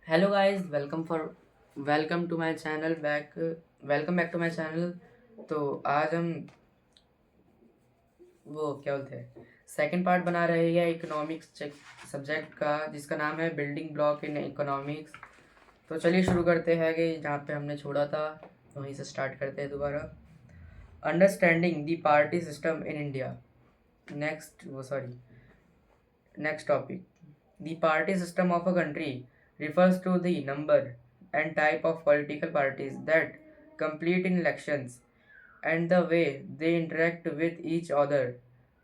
Hello guys, welcome to my channel back welcome back to my channel. तो आज हम वो क्या बोलते हैं सेकंड पार्ट बना रहे हैं इकोनॉमिक्स सब्जेक्ट का, जिसका नाम है बिल्डिंग ब्लॉक इन इकोनॉमिक्स। तो चलिए शुरू करते हैं कि जहाँ पे हमने छोड़ा था वहीं से स्टार्ट करते हैं दोबारा। Understanding the party system in India. Next topic. The party system of a country refers to the number and type of political parties that compete in elections and the way they interact with each other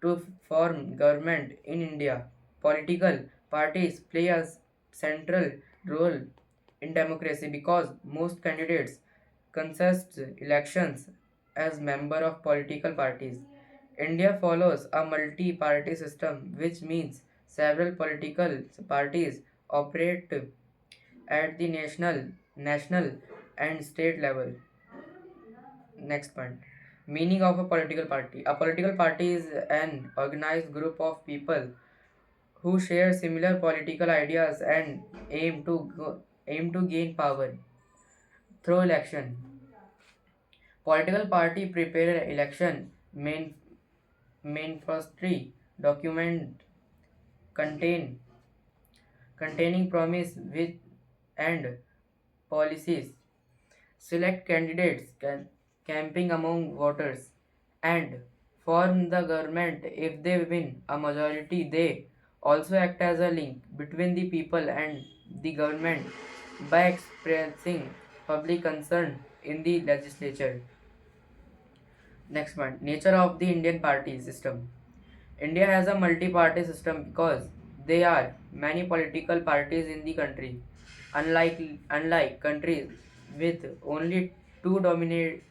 to form government in India. Political parties play a central role in democracy because most candidates contest elections as member of political parties. India follows a multi-party system, which means several political parties operate at the national and state level. Next point. Meaning of a political party. A political party is an organized group of people who share similar political ideas and aim to gain power through election. Political party prepare election manifesto document contain containing promise with and policies, select candidates camping among voters, and form the government if they win a majority. They also act as a link between the people and the government by expressing public concern in the legislature. Next one, nature of the Indian party system. India has a multi-party system because there are many political parties in the country. Unlike countries with only two dominate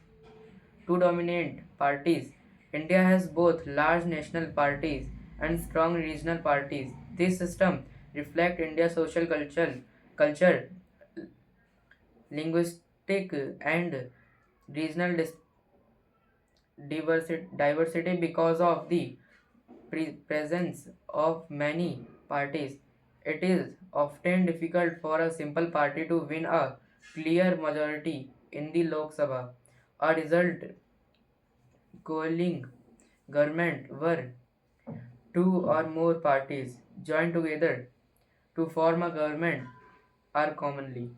two dominant parties, India has both large national parties and strong regional parties. This system reflects India's social culture, linguistic, and regional diversity because of the presence of many parties. It is often difficult for a simple party to win a clear majority in the Lok Sabha. A result, coaling government were two or more parties join together to form a government are commonly.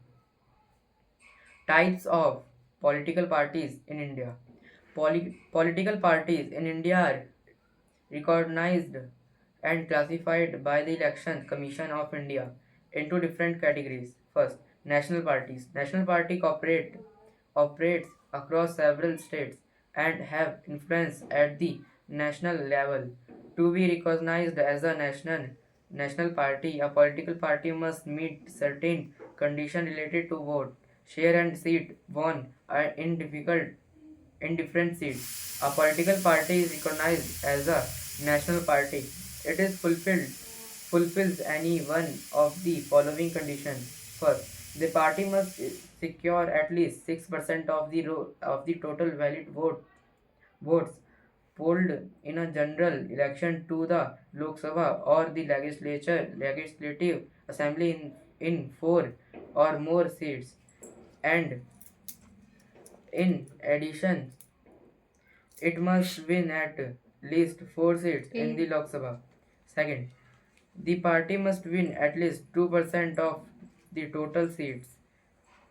Types of political parties in India. Political parties in India are recognized and classified by the Election Commission of India into different categories. First, national parties. National party operates across several states and have influence at the national level. To be recognized as a national party, a political party must meet certain conditions related to vote, share and seat won in different seats. A political party is recognized as a national party. It is fulfills any one of the following conditions. First, the party must secure at least 6% of the total valid votes polled in a general election to the Lok Sabha or the legislative assembly in four or more seats, and in addition it must win at least 4 seats in the Lok Sabha. Second, the party must win at least 2% of the total seats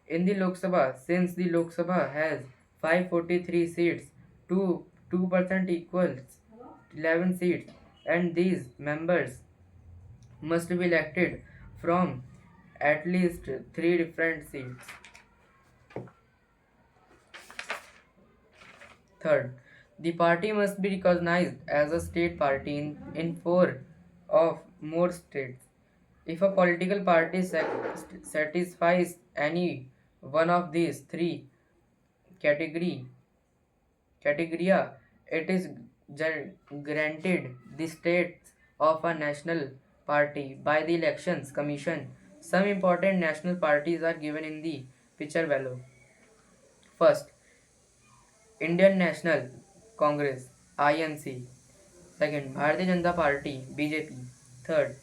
in the Lok Sabha. Since the Lok Sabha has 543 seats, 2% equals 11 seats, and these members must be elected from at least 3 different seats. Third, the party must be recognized as a state party in four of more states. If a political party satisfies any one of these three category categoria, it is granted the status of a national party by the Elections Commission. Some important national parties are given in the picture below. First, Indian National Congress (INC). Second, Bharatiya Janata Party (BJP). Third,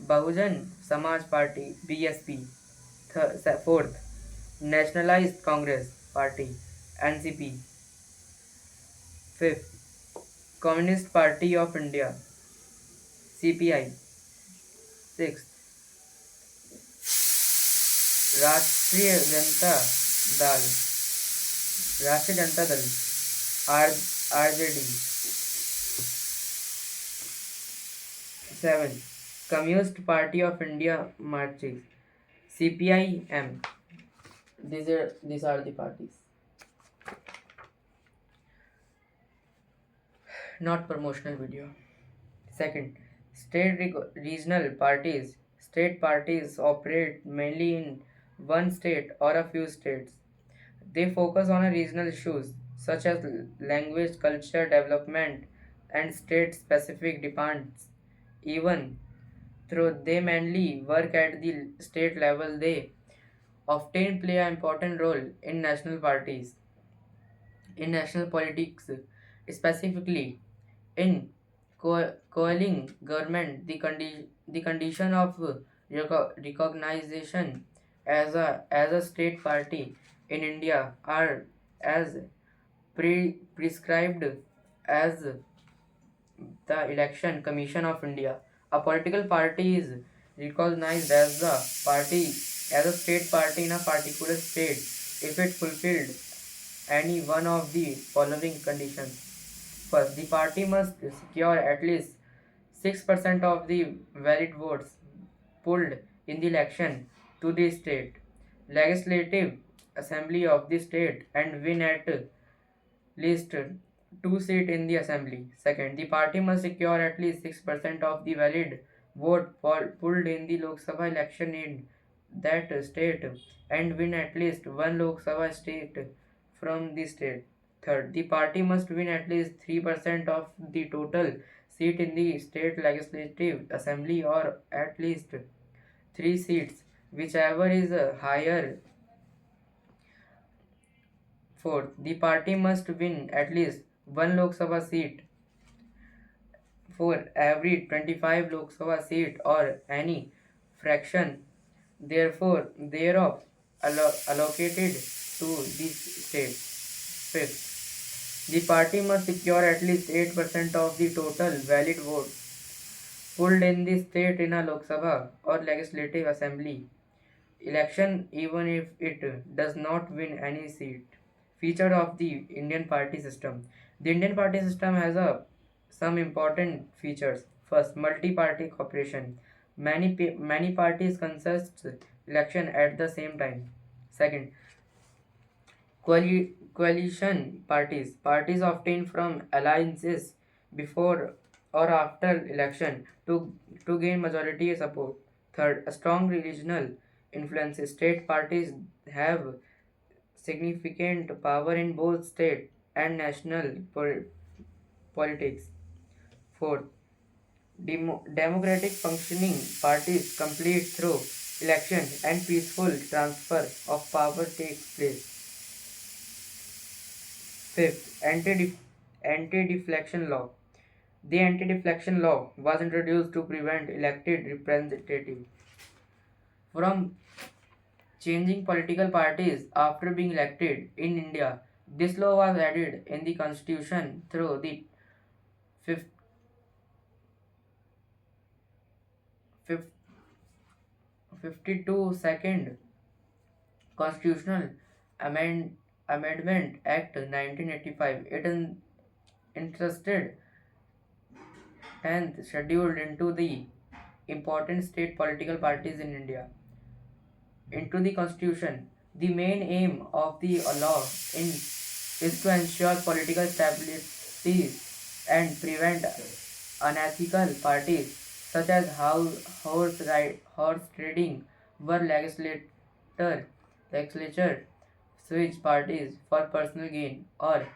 Bahujan Samaj Party (BSP). Fourth, Nationalized Congress Party (NCP). Fifth, Communist Party of India (CPI). Sixth, Rashtriya Janata Dal Rashtriya Janata Dal RJD. Seventh, Communist Party of India Marxist CPIM. These are the parties. Not promotional video. Second, regional parties. State parties operate mainly in one state or a few states. They focus on a regional issues such as language, culture, development, and state specific demands. Even though they mainly work at the state level, they often play an important role in national parties, in national politics, specifically in coaling government. The condition of recognition as a state party in India are as prescribed as the Election Commission of India. A political party is recognized as a state party in a particular state if it fulfilled any one of the following conditions. First, the party must secure at least 6% of the valid votes polled in the election to the state legislative assembly of the state and win at least two seats in the assembly. Second, the party must secure at least 6% of the valid polled in the Lok Sabha election in that state and win at least one Lok Sabha state from the state. Third, the party must win at least 3% of the total seat in the state legislative assembly or at least 3 seats, whichever is higher. Fourth, the party must win at least one Lok Sabha seat for every 25 Lok Sabha seat or any fraction therefore thereof allocated to this state. Fifth, the party must secure at least 8% of the total valid votes polled in the state in a Lok Sabha or Legislative Assembly election even if it does not win any seat. Feature of the Indian party system. The Indian party system has some important features. First, multi-party cooperation. Many parties contest election at the same time. Second, coalition parties. Parties obtained from alliances before or after election to gain majority support. Third, a strong regional influence. State parties have significant power in both state and national politics. Fourth, democratic functioning parties complete through election and peaceful transfer of power takes place. Fifth, anti-deflection law. The anti-deflection law was introduced to prevent elected representatives from changing political parties after being elected in India. This law was added in the constitution through the fifth, 52nd Constitutional Amendment Act 1985. It interested 10th scheduled into the important state political parties in India into the constitution. The main aim of the law is to ensure political stability and prevent unethical parties such as horse trading were legislature switch parties for personal gain or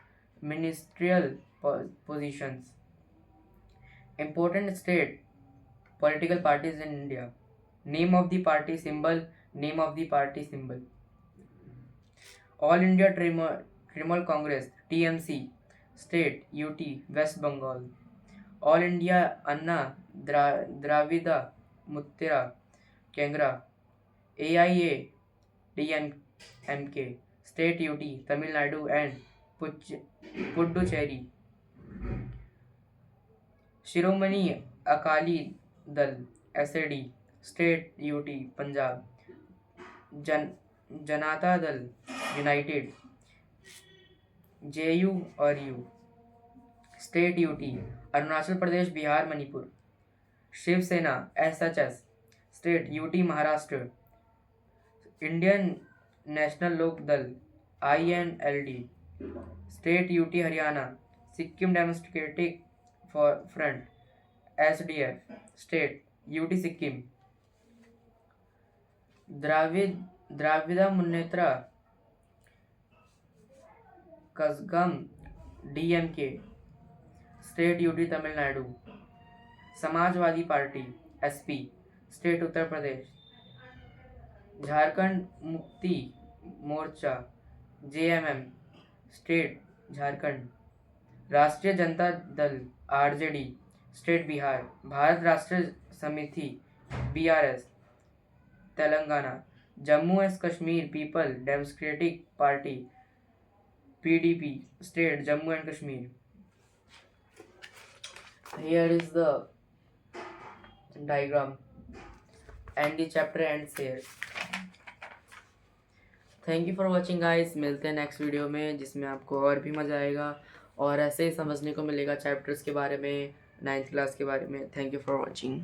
ministerial positions. Important state political parties in India. Name of the party symbol. Name of the party symbol. All India Trinamool Congress (TMC), State UT West Bengal. All India Anna Dravida Muttra Kangra, AIA DMK, State UT, Tamil Nadu and Puducherry. Shiromani Akali Dal SAD, State UT, Punjab. Janata Dal United JURU, state UT, Arunachal Pradesh, Bihar, Manipur. Shiv Sena SHS, state UT, Maharashtra. Indian National Lok Dal INLD, state UT, Haryana. Sikkim Democratic Front SDF, state UT, Sikkim. Dravida Munnetra Kazhagam DMK, state UT, Tamil Nadu. Samajwadi Party SP, state Uttar Pradesh. Jharkhand Mukti Morcha JMM, state Jharkhand. राष्ट्रीय Janata Dal RJD, state Bihar. Bharat राष्ट्र समिति BRS, Telangana. Jammu and Kashmir people democratic party PDP, state Jammu and Kashmir. Here is the diagram and the chapter ends here. Thank you for watching guys. मिलते हैं next video में जिसमें आपको और भी मज़ा आएगा और ऐसे ही समझने को मिलेगा चैप्टर्स के बारे में, 9th क्लास के बारे में. Thank you for watching.